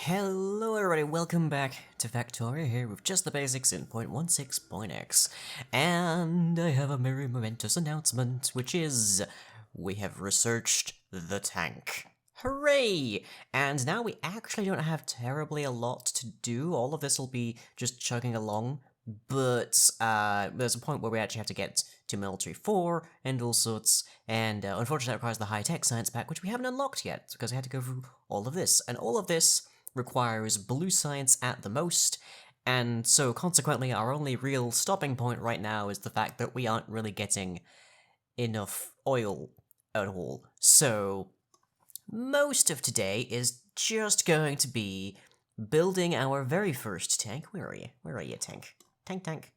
Hello everybody, welcome back to Factorio here with just the basics in 0.16.x. And I have a very momentous announcement, which is we have researched the tank. Hooray! And now we actually don't have terribly a lot to do. All of this will be just chugging along, but there's a point where we actually have to get to Military 4 and all sorts, and unfortunately that requires the high-tech science pack, which we haven't unlocked yet, because we had to go through all of this. And all of this requires blue science at the most, and so consequently our only real stopping point right now is the fact that we aren't really getting enough oil at all. So most of today is just going to be building our very first tank. Where are you? Where are you, tank? Tank.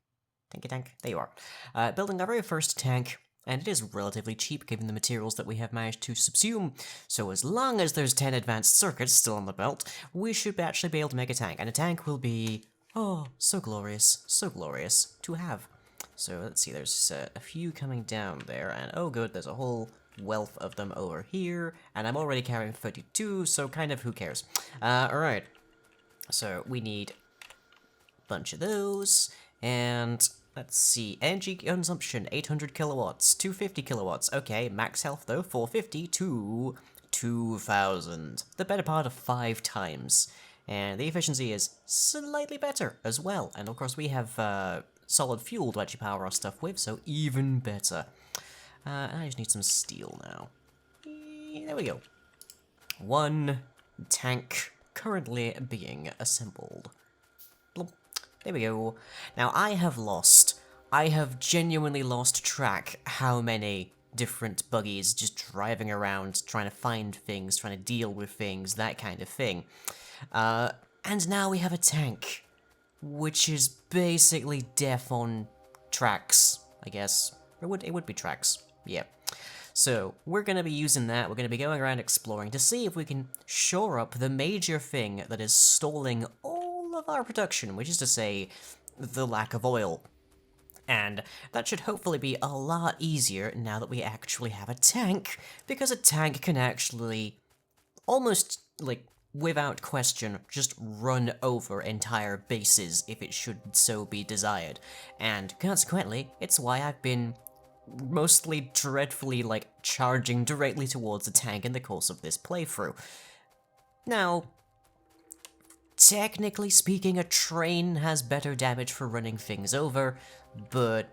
Tanky tank. There you are. Building our very first tank, and it is relatively cheap given the materials that we have managed to subsume, so as long as there's 10 advanced circuits still on the belt, we should actually be able to make a tank, and a tank will be, oh, so glorious to have. So let's see, there's a few coming down there, and oh good, there's a whole wealth of them over here, and I'm already carrying 32, so kind of who cares. Alright, so we need a bunch of those, and let's see, energy consumption, 800 kilowatts, 250 kilowatts, okay, max health though, 450 to 2000, the better part of 5 times, and the efficiency is slightly better as well, and of course we have solid fuel to actually power our stuff with, so even better. I just need some steel now. There we go. One tank currently being assembled. There we go. Now, I have genuinely lost track how many different buggies just driving around, trying to find things, trying to deal with things, that kind of thing. And now we have a tank, which is basically death on tracks, I guess. It would be tracks, yeah. So, we're gonna be using that, we're gonna be going around exploring to see if we can shore up the major thing that is stalling all of our production, which is to say, the lack of oil. And that should hopefully be a lot easier now that we actually have a tank, because a tank can actually, almost, like, without question, just run over entire bases if it should so be desired. And consequently, it's why I've been mostly dreadfully, like, charging directly towards the tank in the course of this playthrough. Now, technically speaking, a train has better damage for running things over, but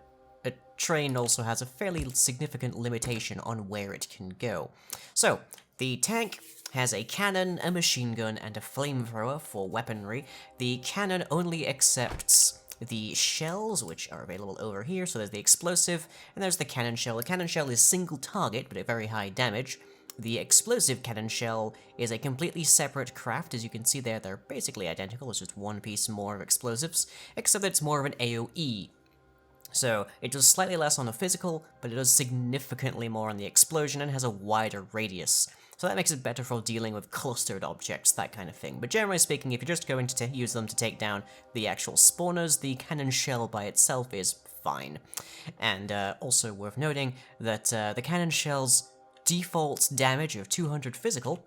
a train also has a fairly significant limitation on where it can go. So, the tank has a cannon, a machine gun, and a flamethrower for weaponry. The cannon only accepts the shells, which are available over here, so there's the explosive, and there's the cannon shell. The cannon shell is single target, but at very high damage. The explosive cannon shell is a completely separate craft. As you can see there, they're basically identical. It's just one piece more of explosives, except that it's more of an AoE. So, it does slightly less on the physical, but it does significantly more on the explosion and has a wider radius. So that makes it better for dealing with clustered objects, that kind of thing. But generally speaking, if you're just going to use them to take down the actual spawners, the cannon shell by itself is fine. And also worth noting that the cannon shell's default damage of 200 physical,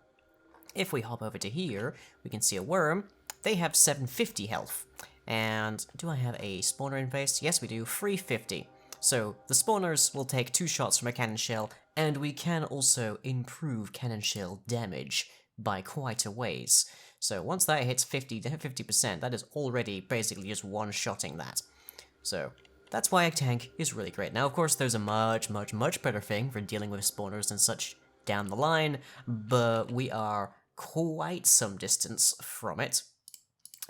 if we hop over to here, we can see a worm, they have 750 health. And do I have a spawner in place? Yes, we do, 350. So the spawners will take 2 shots from a cannon shell, and we can also improve cannon shell damage by quite a ways. So once that hits 50%, that is already basically just one-shotting that. So that's why a tank is really great. Now, of course, there's a much better thing for dealing with spawners and such down the line, but we are quite some distance from it.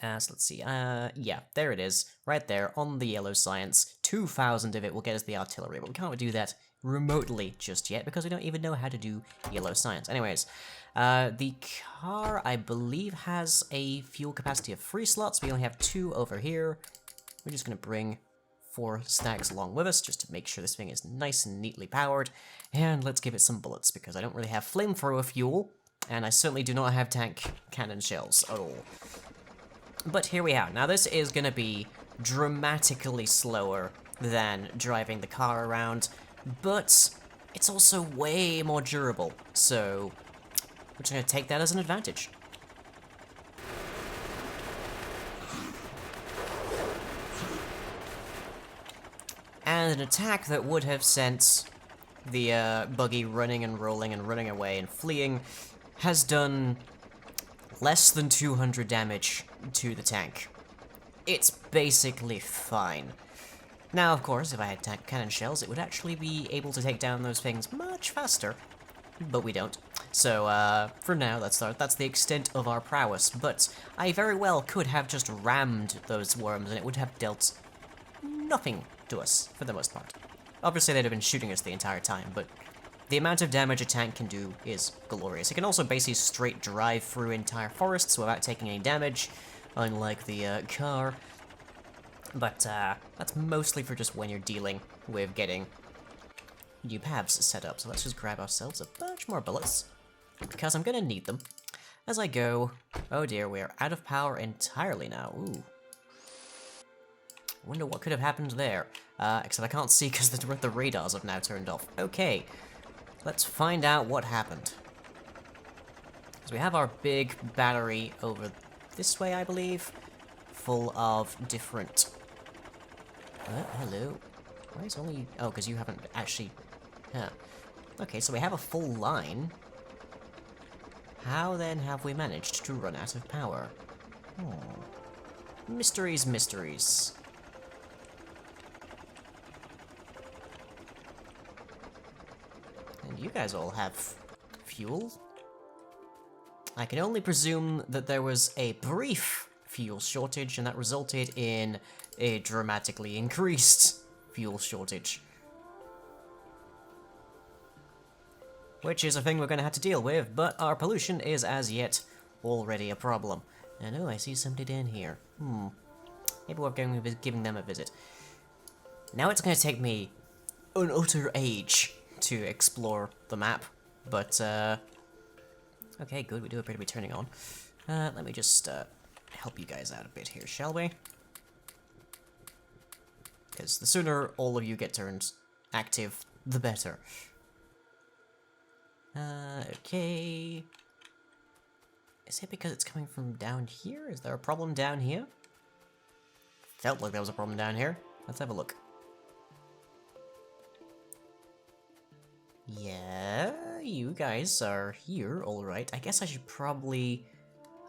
So let's see, yeah, there it is, right there, on the yellow science. 2,000 of it will get us the artillery, but we can't do that remotely just yet, because we don't even know how to do yellow science. Anyways, the car, I believe, has a fuel capacity of 3 slots. We only have 2 over here. We're just gonna bring 4 stacks along with us, just to make sure this thing is nice and neatly powered. And let's give it some bullets, because I don't really have flamethrower fuel, and I certainly do not have tank cannon shells at all. But here we are. Now this is gonna be dramatically slower than driving the car around, but it's also way more durable, so we're just gonna take that as an advantage. and an attack that would have sent the buggy running and rolling and running away and fleeing has done less than 200 damage to the tank. It's basically fine. Now, of course, if I had tank cannon shells, it would actually be able to take down those things much faster, but we don't. So, for now, that's the extent of our prowess, but I very well could have just rammed those worms and it would have dealt nothing to us, for the most part. Obviously, they'd have been shooting us the entire time, but the amount of damage a tank can do is glorious. It can also basically straight drive through entire forests without taking any damage, unlike the car. But that's mostly for just when you're dealing with getting new paths set up. So let's just grab ourselves a bunch more bullets, because I'm gonna need them as I go. Oh dear, we are out of power entirely now. Ooh. Wonder what could have happened there. Except I can't see because the radars have now turned off. Okay, let's find out what happened. So we have our big battery over this way, I believe, full of different... hello. Why is only... Oh, because you haven't actually... Huh. Okay, so we have a full line. How then have we managed to run out of power? Mysteries, mysteries. And you guys all have fuel? I can only presume that there was a brief fuel shortage, and that resulted in a dramatically increased fuel shortage. Which is a thing we're going to have to deal with, but our pollution is as yet already a problem. And oh, I see somebody down here. Maybe we're going to be giving them a visit. Now it's going to take me an utter age to explore the map, but okay, good, we do appear to be turning on. Let me just help you guys out a bit here, shall we? Because the sooner all of you get turned active, the better. Okay. Is it because it's coming from down here? Is there a problem down here? Felt like there was a problem down here. Let's have a look. Yeah, you guys are here, alright. I guess I should probably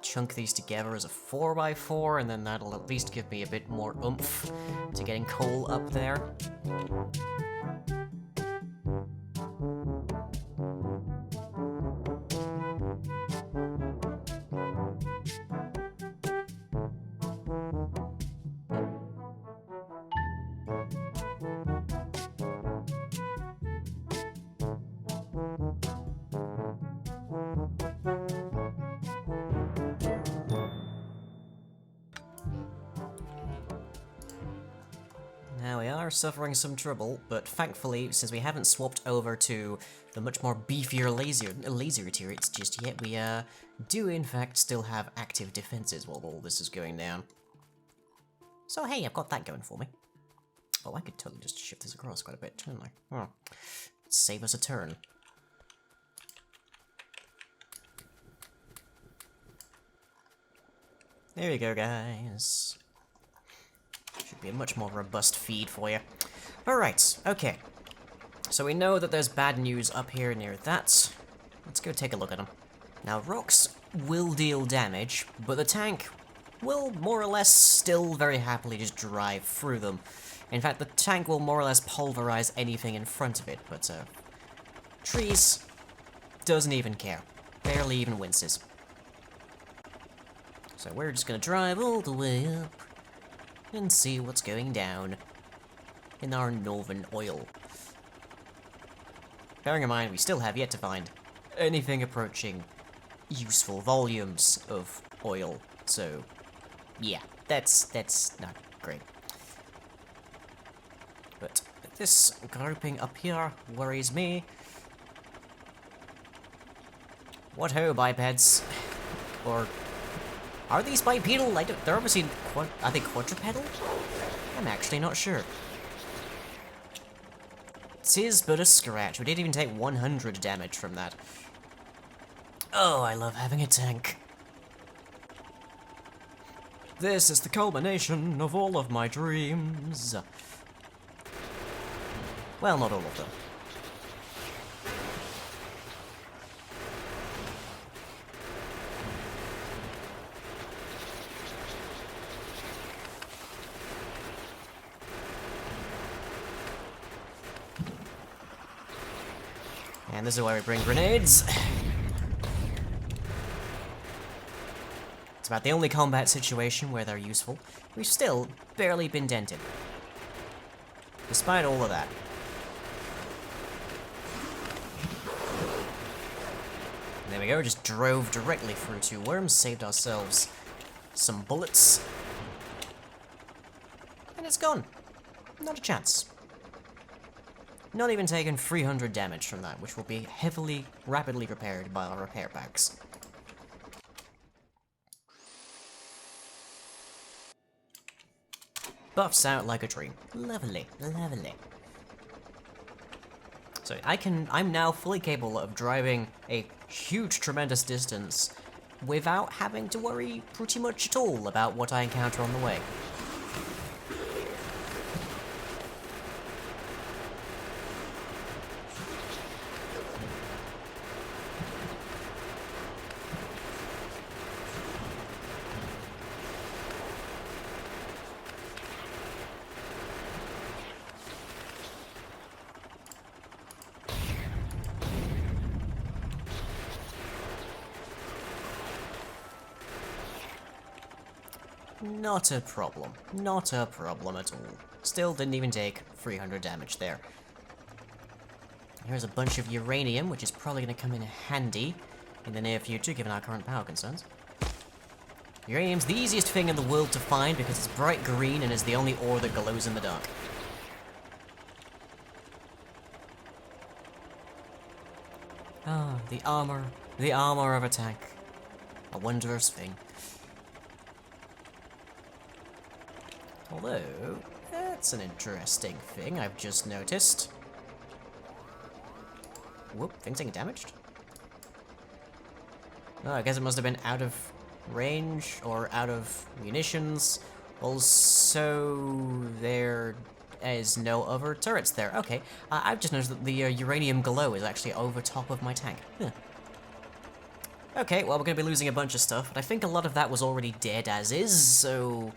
chunk these together as a 4x4, and then that'll at least give me a bit more oomph to getting coal up there. Now we are suffering some trouble, but thankfully, since we haven't swapped over to the much more beefier laser turrets just yet, we do in fact still have active defenses while all this is going down. So hey, I've got that going for me. Oh, I could totally just shift this across quite a bit, couldn't I? Oh, save us a turn. There we go, guys. Should be a much more robust feed for you. Alright, okay. So we know that there's bad news up here near that. Let's go take a look at them. Now, rocks will deal damage, but the tank will more or less still very happily just drive through them. In fact, the tank will more or less pulverize anything in front of it, but trees doesn't even care. Barely even winces. So we're just gonna drive all the way up and see what's going down in our northern oil. Bearing in mind, we still have yet to find anything approaching useful volumes of oil, so yeah, that's not great. But this grouping up here worries me. What ho, bipeds? Or are these bipedal? They're obviously, are they quadrupedal? I'm actually not sure. Tis but a scratch. We didn't even take 100 damage from that. Oh, I love having a tank. This is the culmination of all of my dreams. Well, not all of them. And this is why we bring grenades. It's about the only combat situation where they're useful. We've still barely been dented. Despite all of that. And there we go, just drove directly through 2 worms, saved ourselves some bullets. And it's gone. Not a chance. Not even taken 300 damage from that, which will be rapidly repaired by our repair packs. Buffs out like a dream. Lovely, lovely. So I'm now fully capable of driving a huge, tremendous distance without having to worry pretty much at all about what I encounter on the way. Not a problem. Not a problem at all. Still didn't even take 300 damage there. Here's a bunch of uranium, which is probably going to come in handy in the near future, given our current power concerns. Uranium's the easiest thing in the world to find because it's bright green and is the only ore that glows in the dark. Ah, the armor of a tank. A wondrous thing. Although, that's an interesting thing I've just noticed. Whoop, thing's getting damaged? Oh, I guess it must have been out of range, or out of munitions. Also, there is no other turrets there. Okay, I've just noticed that the uranium glow is actually over top of my tank. Huh. Okay, well, we're gonna be losing a bunch of stuff, but I think a lot of that was already dead as is, so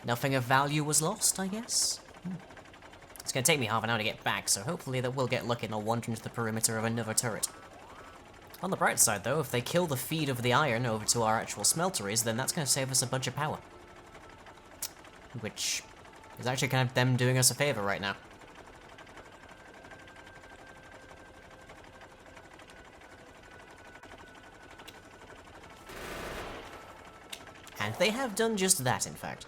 nothing of value was lost, I guess. It's gonna take me half an hour to get back, so hopefully that we'll get lucky and I'll wander into the perimeter of another turret. On the bright side, though, if they kill the feed of the iron over to our actual smelteries, then that's gonna save us a bunch of power. Which is actually kind of them doing us a favor right now. And they have done just that, in fact.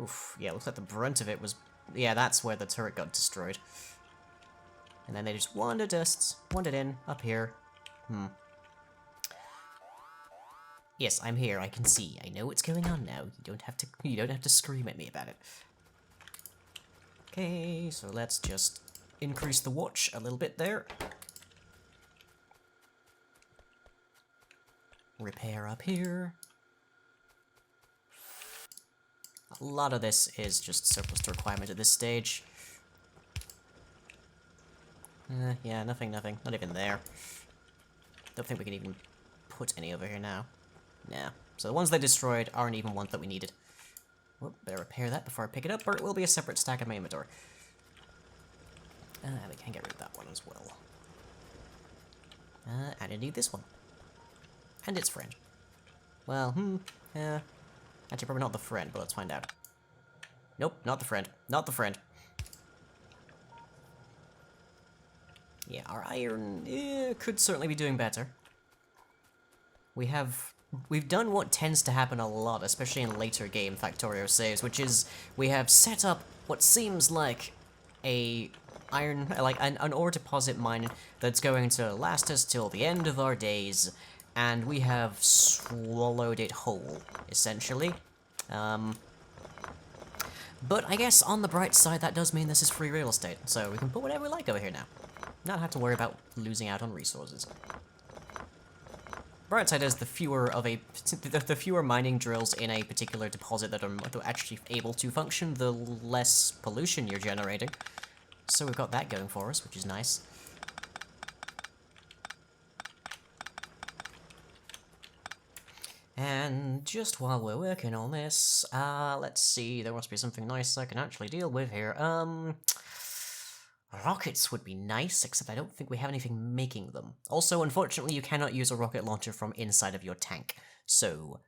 Oof, yeah, looks like the brunt of it was... Yeah, that's where the turret got destroyed. And then they just wandered in, up here. Yes, I'm here, I can see. I know what's going on now. You don't have to scream at me about it. Okay, so let's just increase the watch a little bit there. Repair up here. A lot of this is just surplus to requirement at this stage. Yeah, nothing, not even there. Don't think we can even put any over here now. Nah. So the ones they destroyed aren't even ones that we needed. Whoop, better repair that before I pick it up, or it will be a separate stack in my inventory. We can get rid of that one as well. And indeed this one. And its friend. Well, yeah. Actually, probably not the friend, but let's find out. Nope, not the friend. Not the friend. Yeah, our iron could certainly be doing better. We've done what tends to happen a lot, especially in later game Factorio saves, which is we have set up what seems like an ore deposit mine that's going to last us till the end of our days, and we have swallowed it whole, essentially. But I guess on the bright side, that does mean this is free real estate, so we can put whatever we like over here now. Not have to worry about losing out on resources. bright side is the fewer of the fewer mining drills in a particular deposit that are actually able to function, the less pollution you're generating. So we've got that going for us, which is nice. And just while we're working on this, let's see, there must be something nice I can actually deal with here. Rockets would be nice, except I don't think we have anything making them. Also, unfortunately, you cannot use a rocket launcher from inside of your tank. So,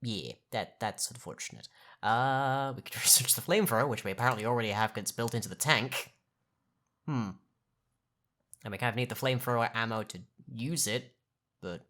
yeah, that's unfortunate. We could research the flamethrower, which we apparently already have because it's built into the tank. And we kind of need the flamethrower ammo to use it, but,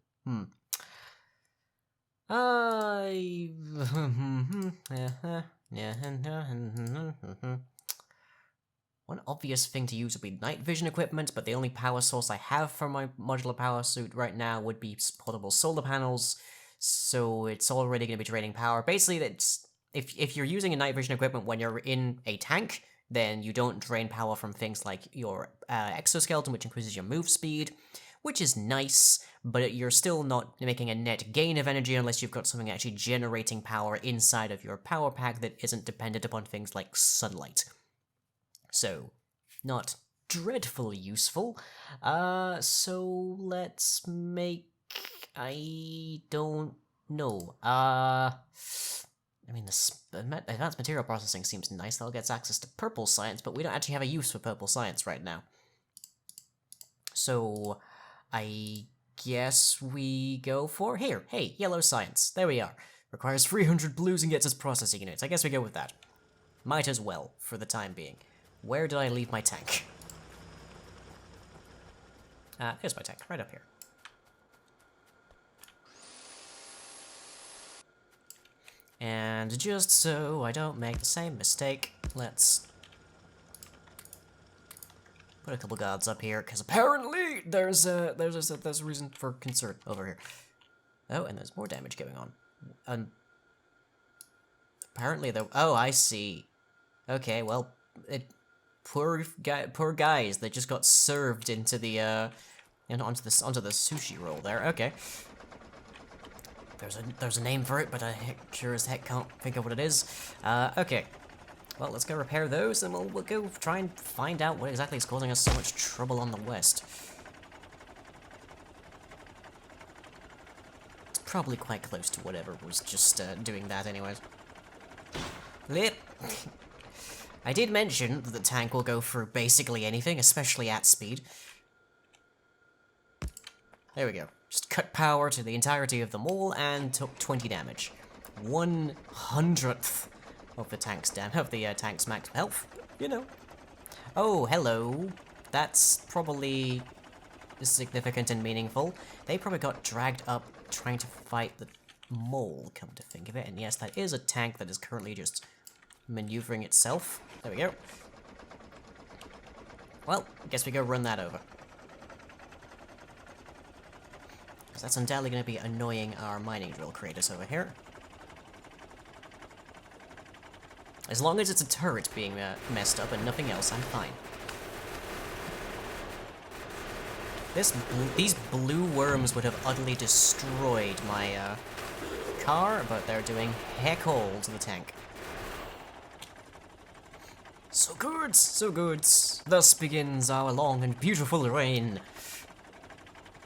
One obvious thing to use would be night vision equipment, but the only power source I have for my modular power suit right now would be portable solar panels, so it's already going to be draining power. Basically, if you're using a night vision equipment when you're in a tank, then you don't drain power from things like your exoskeleton, which increases your move speed, which is nice, but you're still not making a net gain of energy unless you've got something actually generating power inside of your power pack that isn't dependent upon things like sunlight. So, not dreadfully useful. So let's make... I don't know. I mean, the advanced material processing seems nice. That'll get us access to purple science, but we don't actually have a use for purple science right now. So, I guess we go for... Here, hey, yellow science. There we are. Requires 300 blues and gets us processing units. I guess we go with that. Might as well, for the time being. Where did I leave my tank? Here's my tank, right up here. And just so I don't make the same mistake, let's put a couple guards up here, because apparently there's a reason for concern over here. Oh, and there's more damage going on. Apparently though, oh, I see. Okay, well, poor guys, they just got served into the onto the sushi roll there. Okay. There's a name for it, but I sure as heck can't think of what it is. Okay. Well, let's go repair those, and we'll go try and find out what exactly is causing us so much trouble on the west. It's probably quite close to whatever was just doing that anyways. Lip. I did mention that the tank will go through basically anything, especially at speed. There we go. Just cut power to the entirety of them all and took 20 damage. 1/100th of the tank's max health. You know. Oh, hello. That's probably significant and meaningful. They probably got dragged up trying to fight the mole, come to think of it. And yes, that is a tank that is currently just maneuvering itself. There we go. Well, I guess we go run that over. Because that's undoubtedly going to be annoying our mining drill creators over here. As long as it's a turret being messed up and nothing else, I'm fine. These blue worms would have utterly destroyed my car, but they're doing heck all to the tank. So good, so good. Thus begins our long and beautiful reign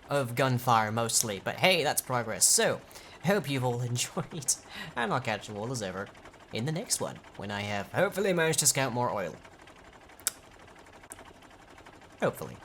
of gunfire, mostly. But hey, that's progress. So, hope you've all enjoyed, and I'll catch you all as ever in the next one, when I have hopefully managed to scout more oil. Hopefully.